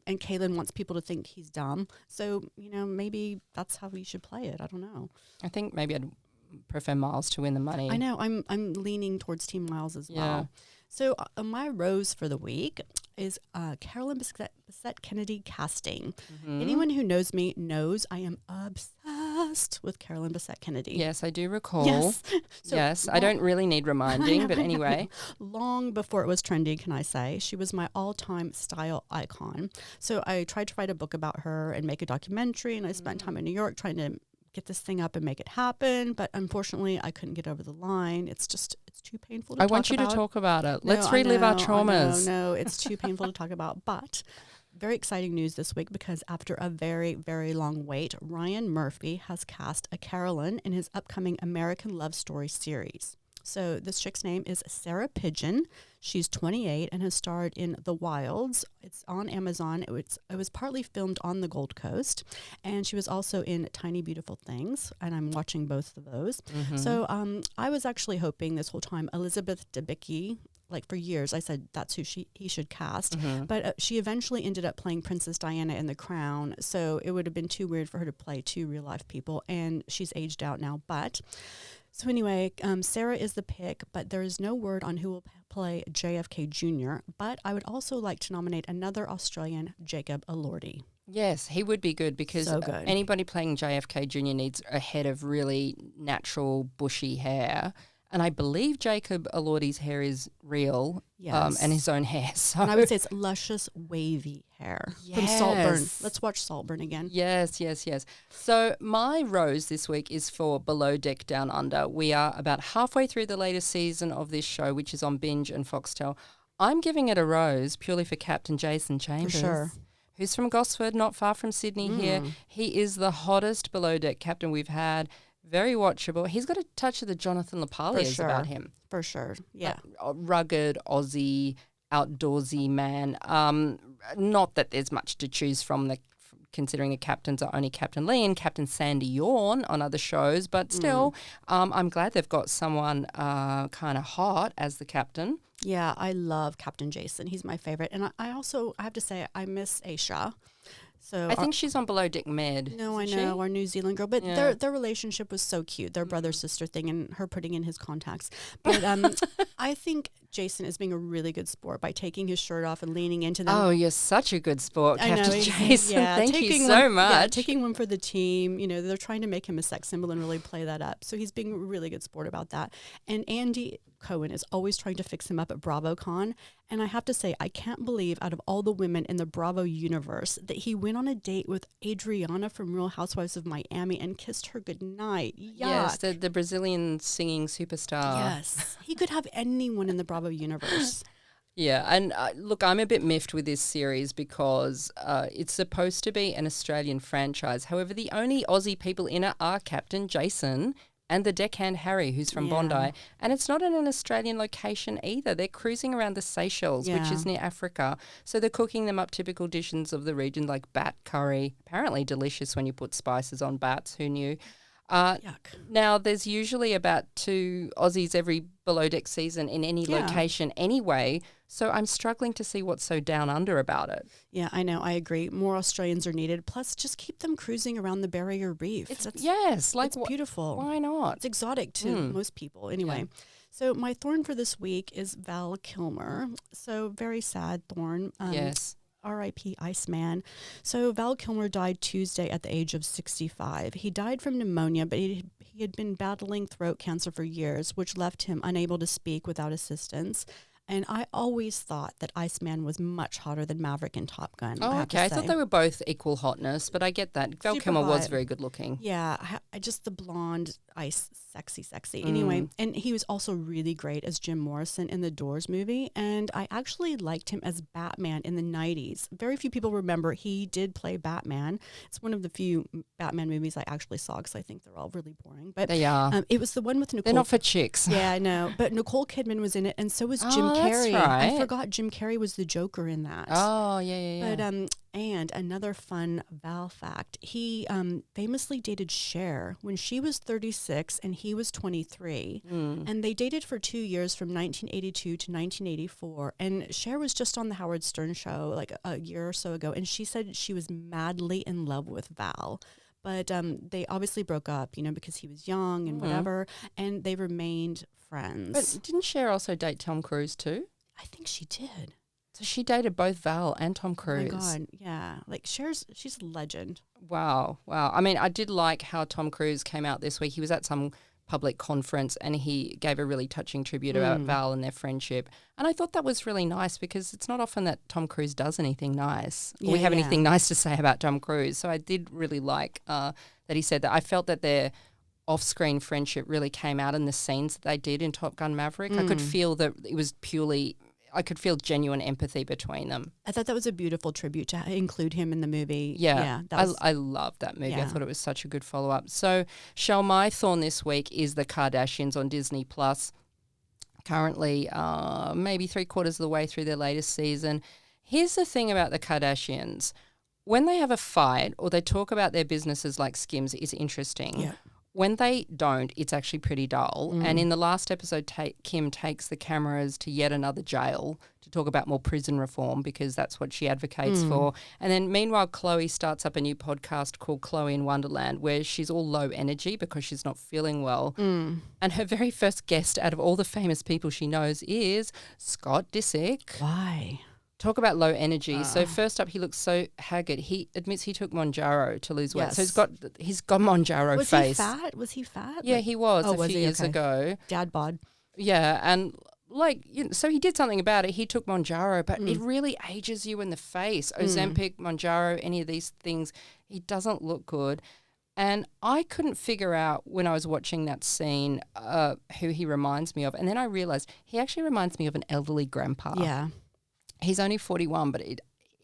[SPEAKER 1] Kaylin wants people to think he's dumb. So, maybe that's how we should play it. I don't know.
[SPEAKER 2] I think maybe I'd prefer Miles to win the money.
[SPEAKER 1] I know. I'm leaning towards Team Miles as well. So my rose for the week is Carolyn Bessette Kennedy casting. Mm-hmm. Anyone who knows me knows I am obsessed with Carolyn Bessette Kennedy.
[SPEAKER 2] Yes, I do recall. Yes. So I don't really need reminding, but anyway.
[SPEAKER 1] Long before it was trendy, can I say, she was my all-time style icon. So I tried to write a book about her and make a documentary, and I spent time in New York trying to get this thing up and make it happen, but unfortunately I couldn't get over the line. It's too painful to talk about.
[SPEAKER 2] I want you to talk about it. Let's relive our traumas.
[SPEAKER 1] No, it's too painful to talk about. But very exciting news this week, because after a very, very long wait, Ryan Murphy has cast a Carolyn in his upcoming American Love Story series. So this chick's name is Sarah Pigeon. She's 28 and has starred in The Wilds. It's on Amazon. It was partly filmed on the Gold Coast, and she was also in Tiny Beautiful Things, and I'm watching both of those. Mm-hmm. So I was actually hoping this whole time Elizabeth Debicki, like for years, I said that's who he should cast. Mm-hmm. But she eventually ended up playing Princess Diana in The Crown, so it would have been too weird for her to play two real-life people, and she's aged out now. So anyway, Sarah is the pick, but there is no word on who will play JFK Jr., but I would also like to nominate another Australian, Jacob Elordi.
[SPEAKER 2] Yes, he would be good, because anybody playing JFK Jr. needs a head of really natural, bushy hair. And I believe Jacob Elordi's hair is real, and his own hair. So.
[SPEAKER 1] And I would say it's luscious, wavy hair from Saltburn. Let's watch Saltburn again.
[SPEAKER 2] Yes. So my rose this week is for Below Deck Down Under. We are about halfway through the latest season of this show, which is on Binge and Foxtel. I'm giving it a rose purely for Captain Jason Chambers.
[SPEAKER 1] For sure.
[SPEAKER 2] Who's from Gosford, not far from Sydney here. He is the hottest below deck captain we've had. Very watchable. He's got a touch of the Jonathan LaPaglia about him.
[SPEAKER 1] For sure, yeah.
[SPEAKER 2] Rugged, Aussie, outdoorsy man. Not that there's much to choose from, considering the captains are only Captain Lee and Captain Sandy Yorn on other shows, but still, I'm glad they've got someone kind of hot as the captain.
[SPEAKER 1] Yeah, I love Captain Jason. He's my favorite. And I have to say, I miss Aisha. So
[SPEAKER 2] I think she's on Below Deck Med.
[SPEAKER 1] No, I know, our New Zealand girl. But their relationship was so cute, their brother-sister thing, and her putting in his contacts. But I think Jason is being a really good sport by taking his shirt off and leaning into them.
[SPEAKER 2] Oh, you're such a good sport, Captain Jason. Thank you so much. Yeah,
[SPEAKER 1] taking one for the team. They're trying to make him a sex symbol and really play that up. So he's being a really good sport about that. And Andy Cohen is always trying to fix him up at BravoCon. And I have to say, I can't believe out of all the women in the Bravo universe that he went on a date with Adriana from Real Housewives of Miami and kissed her goodnight. Yuck.
[SPEAKER 2] Yes, the Brazilian singing superstar.
[SPEAKER 1] Yes. He could have anyone in the Bravo universe.
[SPEAKER 2] Yeah, and look, I'm a bit miffed with this series because it's supposed to be an Australian franchise. However, the only Aussie people in it are Captain Jason and the deckhand Harry, who's from Bondi. And it's not in an Australian location either. They're cruising around the Seychelles, which is near Africa. So they're cooking them up typical dishes of the region like bat curry. Apparently delicious when you put spices on bats. Who knew? Now, there's usually about 2 Aussies every below deck season in any location anyway. So I'm struggling to see what's so down under about it.
[SPEAKER 1] Yeah, I know. I agree. More Australians are needed. Plus, just keep them cruising around the Barrier Reef.
[SPEAKER 2] It's
[SPEAKER 1] beautiful.
[SPEAKER 2] Why not?
[SPEAKER 1] It's exotic to most people. Anyway, so my thorn for this week is Val Kilmer. So very sad thorn.
[SPEAKER 2] Yes.
[SPEAKER 1] R.I.P. Iceman. So Val Kilmer died Tuesday at the age of 65. He died from pneumonia, but he had been battling throat cancer for years, which left him unable to speak without assistance. And I always thought that Iceman was much hotter than Maverick in Top Gun.
[SPEAKER 2] Oh, okay. I thought they were both equal hotness, but I get that. Val Kilmer was very good looking.
[SPEAKER 1] Yeah, just the blonde, ice, sexy. Anyway, and he was also really great as Jim Morrison in the Doors movie. And I actually liked him as Batman in the 90s. Very few people remember he did play Batman. It's one of the few Batman movies I actually saw because I think they're all really boring. But
[SPEAKER 2] they are.
[SPEAKER 1] It was the one with Nicole.
[SPEAKER 2] They're not for chicks.
[SPEAKER 1] Yeah, I know. But Nicole Kidman was in it, and so was Jim Carrey.
[SPEAKER 2] That's right.
[SPEAKER 1] I forgot Jim Carrey was the Joker in that.
[SPEAKER 2] Oh, yeah.
[SPEAKER 1] But and another fun Val fact: he famously dated Cher when she was 36 and he was 23, and they dated for 2 years from 1982 to 1984. And Cher was just on the Howard Stern show like a year or so ago, and she said she was madly in love with Val. But they obviously broke up, because he was young and whatever, and they remained friends.
[SPEAKER 2] But didn't Cher also date Tom Cruise too?
[SPEAKER 1] I think she did.
[SPEAKER 2] So she dated both Val and Tom Cruise.
[SPEAKER 1] Oh my God, yeah. Like she's a legend.
[SPEAKER 2] Wow. I mean, I did like how Tom Cruise came out this week. He was at some public conference and he gave a really touching tribute about Val and their friendship. And I thought that was really nice because it's not often that Tom Cruise does anything nice. Yeah, we have anything nice to say about Tom Cruise. So I did really like that he said that. I felt that their off-screen friendship really came out in the scenes that they did in Top Gun Maverick. I could feel that it was I could feel genuine empathy between them.
[SPEAKER 1] I thought that was a beautiful tribute to include him in the movie.
[SPEAKER 2] Yeah, I loved that movie. I thought it was such a good follow-up. So, Shell, my thorn this week is the Kardashians on Disney+. Currently, maybe 3/4 of the way through their latest season. Here's the thing about the Kardashians. When they have a fight or they talk about their businesses like Skims, it's interesting. Yeah. When they don't, it's actually pretty dull. And in the last episode, Kim takes the cameras to yet another jail to talk about more prison reform because that's what she advocates for. And then meanwhile, Chloe starts up a new podcast called Chloe in Wonderland where she's all low energy because she's not feeling well. And her very first guest out of all the famous people she knows is Scott Disick.
[SPEAKER 1] Why?
[SPEAKER 2] Talk about low energy. So first up, he looks so haggard. He admits he took Monjaro to lose weight. So he's got Monjaro face.
[SPEAKER 1] Was he fat?
[SPEAKER 2] Yeah, he was a few years ago.
[SPEAKER 1] Dad bod.
[SPEAKER 2] Yeah, and so he did something about it. He took Monjaro, but it really ages you in the face. Ozempic, Monjaro, any of these things, he doesn't look good. And I couldn't figure out when I was watching that scene who he reminds me of. And then I realized he actually reminds me of an elderly grandpa.
[SPEAKER 1] Yeah.
[SPEAKER 2] He's only 41, but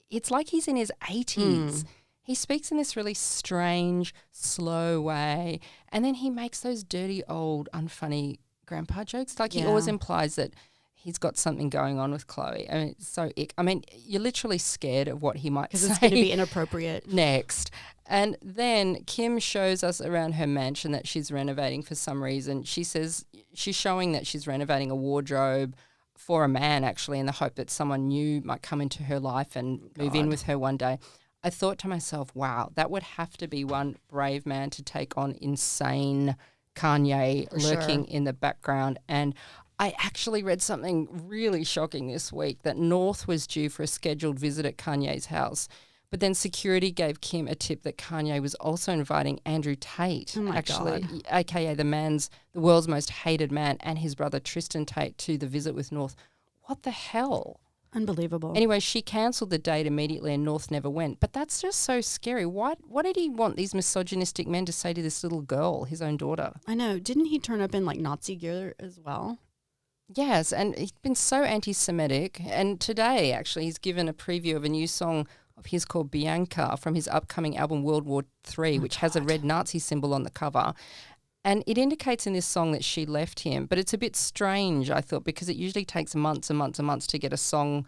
[SPEAKER 2] it's like he's in his 80s. He speaks in this really strange, slow way, and then he makes those dirty, old, unfunny grandpa jokes. Like he always implies that he's got something going on with Chloe. I mean, it's so ick. I mean, you're literally scared of what he might say.
[SPEAKER 1] Because it's going to be inappropriate.
[SPEAKER 2] Next. And then Kim shows us around her mansion that she's renovating for some reason. She says she's showing that she's renovating a wardrobe for a man, actually, in the hope that someone new might come into her life and move in with her one day. I thought to myself, wow, that would have to be one brave man to take on insane Kanye lurking in the background. And I actually read something really shocking this week, that North was due for a scheduled visit at Kanye's house. But then security gave Kim a tip that Kanye was also inviting Andrew Tate, God. AKA the world's most hated man, and his brother Tristan Tate to the visit with North. What the hell?
[SPEAKER 1] Unbelievable.
[SPEAKER 2] Anyway, she cancelled the date immediately and North never went. But that's just so scary. What did he want these misogynistic men to say to this little girl, his own daughter?
[SPEAKER 1] I know. Didn't he turn up in Nazi gear as well?
[SPEAKER 2] Yes, and he's been so anti-Semitic. And today, actually, he's given a preview of a new song of his called Bianca from his upcoming album World War III, which has a red Nazi symbol on the cover. And it indicates in this song that she left him, but it's a bit strange, I thought, because it usually takes months and months and months to get a song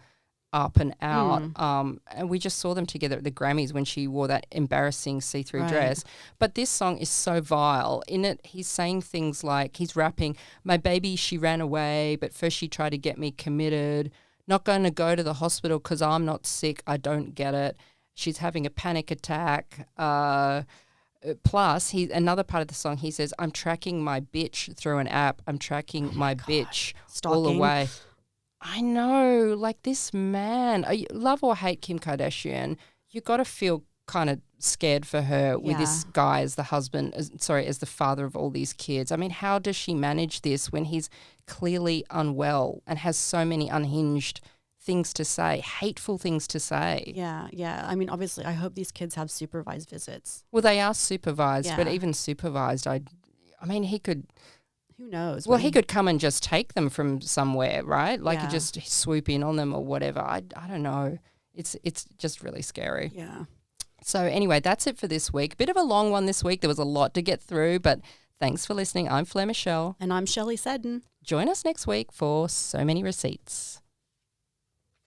[SPEAKER 2] up and out. And we just saw them together at the Grammys when she wore that embarrassing see-through dress. But this song is so vile. In it, he's saying things like, he's rapping, my baby, she ran away, but first she tried to get me committed. Not going to go to the hospital because I'm not sick. I don't get it. She's having a panic attack. Plus, another part of the song, he says, I'm tracking my bitch through an app. I'm tracking my bitch all the way. I know, like this man, love or hate Kim Kardashian, you got to feel kind of scared for her with this guy as the husband, as the father of all these kids. I mean, how does she manage this when he's clearly unwell and has so many unhinged things to say, hateful things to say?
[SPEAKER 1] Yeah. I mean, obviously, I hope these kids have supervised visits.
[SPEAKER 2] Well, they are supervised, but even supervised, I mean, he could...
[SPEAKER 1] Who knows?
[SPEAKER 2] Well, he could come and just take them from somewhere, right? Like just swoop in on them or whatever. I don't know. It's just really scary.
[SPEAKER 1] Yeah.
[SPEAKER 2] So anyway, that's it for this week. Bit of a long one this week. There was a lot to get through, but thanks for listening. I'm Fleur Michelle.
[SPEAKER 1] And I'm Shelley Seddon.
[SPEAKER 2] Join us next week for So Many Receipts.